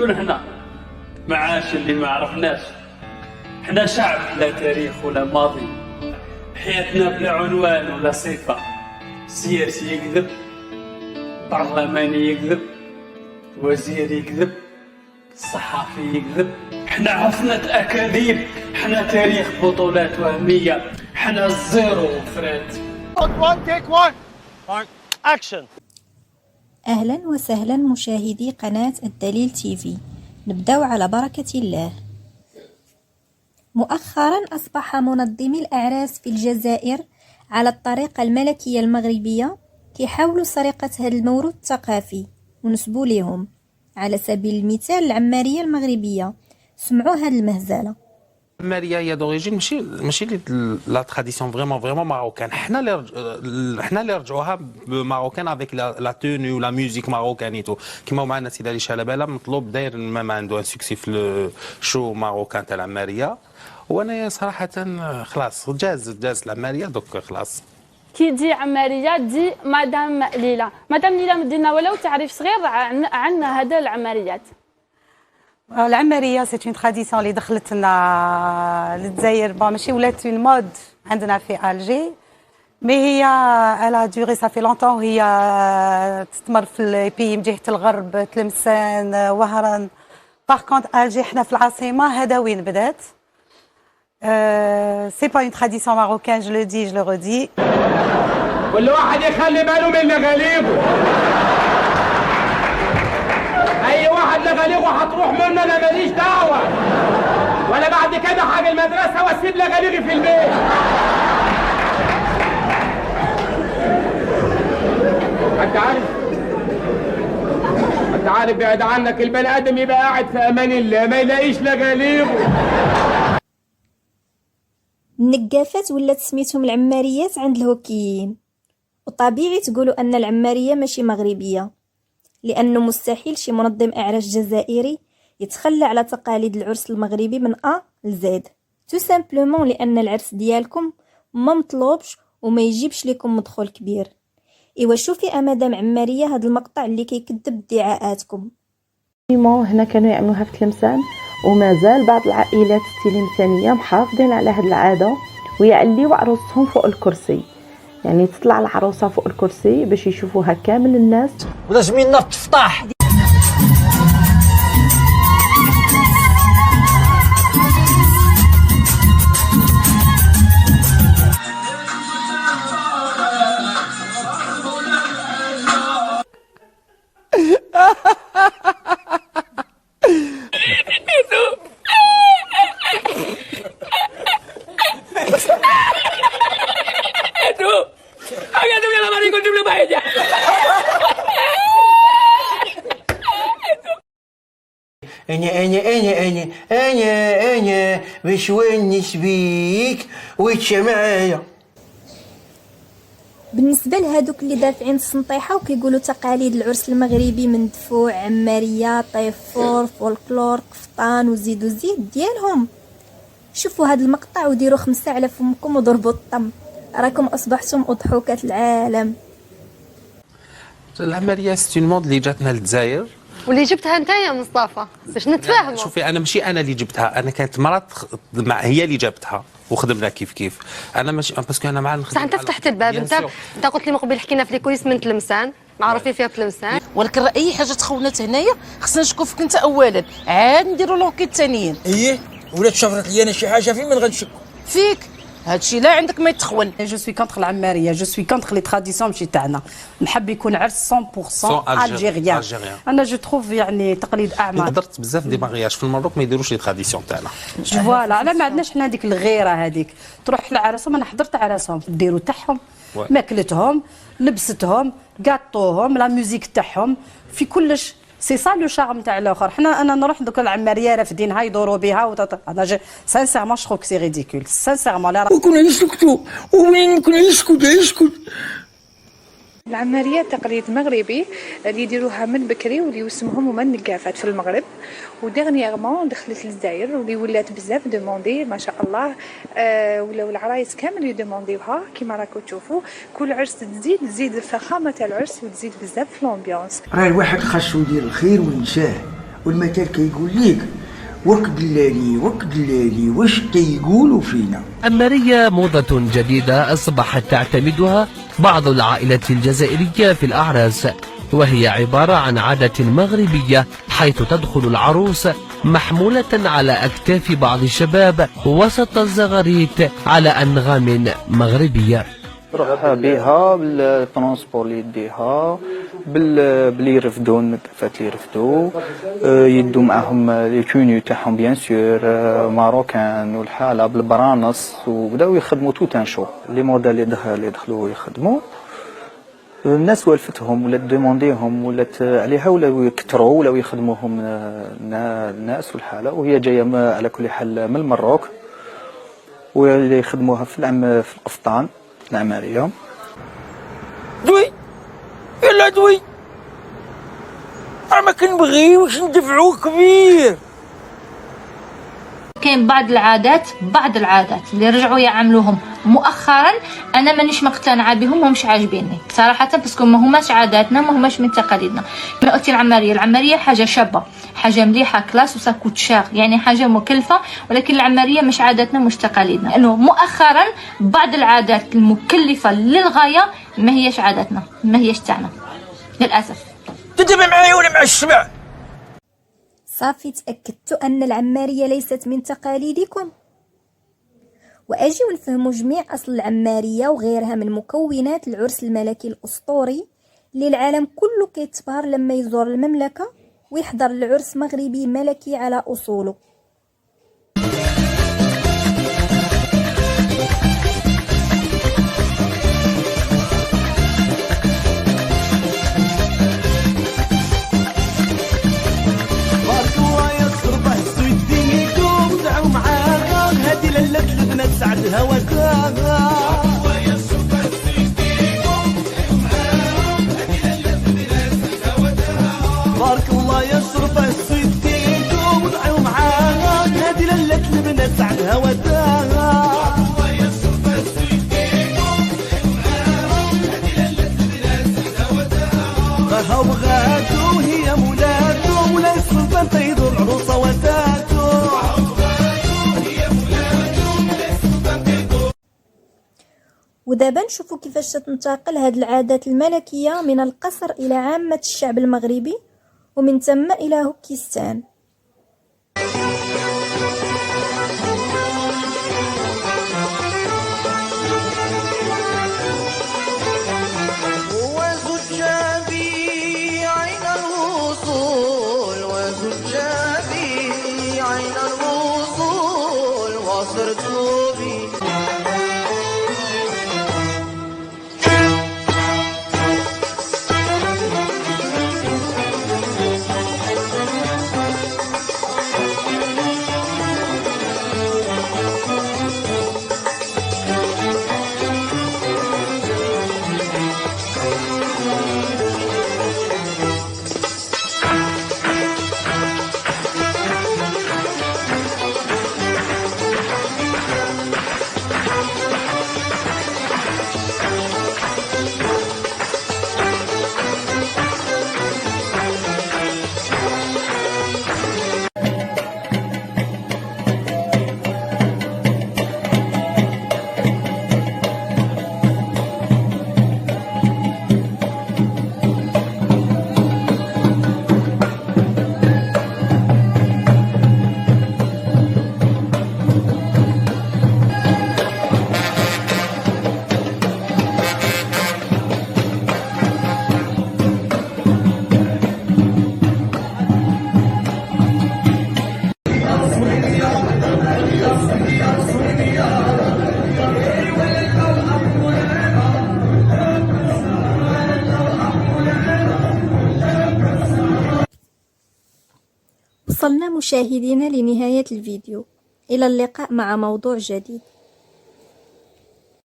شكون حنا؟ معاش اللي ما عرفناش. حنا شعب لا تاريخ ولا ماضي، حياتنا بلا عنوان ولا صفة. سياسي يكذب، برلماني يكذب، وزير يكذب، صحافي يكذب. حنا عفنة أكاذيب، حنا تاريخ بطولات وهمية، حنا الزيرو فرات. أهلا وسهلا مشاهدي قناة الدليل تيفي. نبدأ على بركة الله. مؤخرا أصبح منظمي الأعراس في الجزائر على الطريقة الملكية المغربية كيحاولوا سرقة هذا الموروث الثقافي ونسبوا ليهم. على سبيل المثال العمارية المغربية، سمعوا هذه المهزلة. العماريه هي دوريجين ماشي لا تراديسيون فريمون ماروكان. حنا اللي رجعوها ماروكان افيك لا توني ولا ميوزيك ماروكانيتو. كيما معنا سيدي علي شلباله مطلوب داير ما عنده ان سوكسي في الشو ماروكان تاع العماريه. وانا صراحه خلاص جاز العماريه دوك خلاص. كي تجي عماريه تجي مدام ليلى مدينا ولو تعريف صغير عن هذا العماريات. العماريه سي اون تراديسيون اللي دخلت لنا للجزائر، ماشي ولات اون مود عندنا في الجي، مي هي الا دوري صافي لونطون، وهي تستمر في البي من جهه الغرب، تلمسان، وهران. باغ كونت الجي حنا في العاصمه هذا وين بدات. سي با اون تراديسيون ماروكان، جو لو دي جو لو رودي. كل واحد يخلي باله من لغاليبه. اي واحد لغاليبه هتروح منه انا ماليش دعوه، ولا بعد كده حاجه المدرسه واسيب لغاليبي في البيت. انت عارف بعد عنك البني ادم يبقى قاعد في امان الله ما يلاقيش لغاليبه. النقافات ولات سميتهم العماريات عند الهوكيين، وطبيعي تقولوا أن العمارية ماشي مغربية، لأنه مستحيل شي منظم أعراس جزائري يتخلى على تقاليد العرس المغربي من أ لزد، تو سامبلومون لأن العرس ديالكم ما مطلوبش وما يجيبش لكم مدخول كبير. إيوا شوفي أمادام عمارية هذا المقطع اللي كيكذب ادعاءاتكم. هنا كانوا يعملوها في تلمسان، ومازال بعض العائلات التلمسانية محافظين على هذه العادة، ويعليوا عروسهم فوق الكرسي، يعني تطلع العروسة فوق الكرسي باش يشوفوها كامل الناس. ولازم ينط تفطاح. أنا باش ونس بيك ويتش معايا. بالنسبة لهادوك اللي دافعين السنطيحة وكيقولوا تقاليد العرس المغربي من دفوع، عمارية، طيفور، فولكلور، قفطان وزيد ديالهم، شوفوا هاد المقطع وديروا 5 على فمكم وضربوا الطم، راكم أصبحتم أضحوكة العالم. العماريه سي مود اللي جاتنا للجزائر واللي جبتها انت يا مصطفى باش نتفاهموا. شوفي انا ماشي انا اللي جبتها، انا كانت مرات هي اللي جابتها وخدمنا كيف انا ماشي باسكو انا مع بصح انت فتحت الباب. انت قلت لي مقبل حكينا في الكويس من تلمسان، معروفين فيها تلمسان، ولكن اي حاجه تخونات هنايا خصنا نشكو فيك انت اولا، عاد نديروا لونكيت الثانيين. ايه ولا تشافرت لي انا شي حاجه فين من غنشكو فيك هادشي لا عندك ما يتخون. جو سوي كونتر العماريه، جو سوي كونتر لي تراديسيون ماشي تاعنا، نحب يكون عرس 100% الجيريان. انا جو تروف يعني تقليد اعمى. حضرت بزاف دي مارياج في المروك ما يديروش لي تراديسيون تاعنا. فوالا على ما عندناش حنا هذيك الغيره هذيك، تروح لعرسهم. انا حضرت عرسهم، الديرو تاعهم، ماكلتهم، لبستهم، كاطوهم، لا ميوزيك تاعهم، في كلش. سي سا لو شارم تاع الاخر. انا نروح دوك العماريه رافدينها يدوروا بها انا سانسيرمون جو كروك سي ريديكول سانسيرمون. وكنا نسكتوا وين كنا يسكت. العمارية تقليد مغربي اللي يديروها من بكري واللي يسموهم هما النقافات في المغرب، وديرنييرمون دخلت للجزائر واللي ولات بزاف دوموندي ما شاء الله. ولاو العرايس كامل يدومونديوها كيما راكم تشوفوا. كل عرس تزيد الفخامه تاع العرس وتزيد بزاف في لومبيونس. راه الواحد خاصو يدير الخير وينساه، والمثل كيقول ليك وقت الليالي وقت الليالي واش كيقولوا فينا. العمارية موضة جديدة أصبحت تعتمدها بعض العائلات الجزائرية في الأعراس، وهي عبارة عن عادة مغربية حيث تدخل العروس محمولة على أكتاف بعض الشباب وسط الزغاريت على أنغام مغربية. تروح بها بالترونسبور اللي يديها باللي يرفدوا النظافات اللي يرفدوا يدوا معاهم لي توني تاعهم بيان سور ماروكان والحاله بالبرانص وبداو يخدموا توت ان شو لي موديل اللي دخلوا يخدموا. الناس والفتهم ولا دومونديهم ولا عليها ولا يكثروا ولا يخدموهم الناس والحاله، وهي جايه على كل حال من المروك واللي يخدموها في القفطان العمارية. دوي يلا دوي ما كنبغي واش ندفعو كبير. كاين بعض العادات اللي رجعوا يعملوهم مؤخرا انا مانيش مقتنعه بهم ومش عاجبيني صراحه، باسكو ما هماش عاداتنا ما هماش من تقاليدنا. كما قلتي العماريه حاجه شابه، حاجه مليحه كلاس وساكوت شاغ، يعني حاجه مكلفه، ولكن العماريه مش عاداتنا مش تقاليدنا، لانه مؤخرا بعض العادات المكلفه للغايه ما هيش عاداتنا ما هيش تاعنا للاسف. تدبر معايا ولا مع السمع؟ صافي تأكدتوا أن العمارية ليست من تقاليدكم؟ وأجيو نفهموا جميع أصل العمارية وغيرها من مكونات العرس الملكي الأسطوري اللي العالم كله كيتبهر لما يزور المملكة ويحضر العرس مغربي ملكي على أصوله. سعدها وداها بارك الله يشرب السيديكم ودعوا معاها هادي للة البنات سعدها وداها. غاها وغاتو وهي مولاتو ولا السلطان طيدو العروسة وداتو. ودابا نشوفوا كيفاش تنتقل هذه العادات الملكية من القصر إلى عامة الشعب المغربي ومن ثم إلى هوكيستان. وصلنا مشاهدينا لنهاية الفيديو، إلى اللقاء مع موضوع جديد.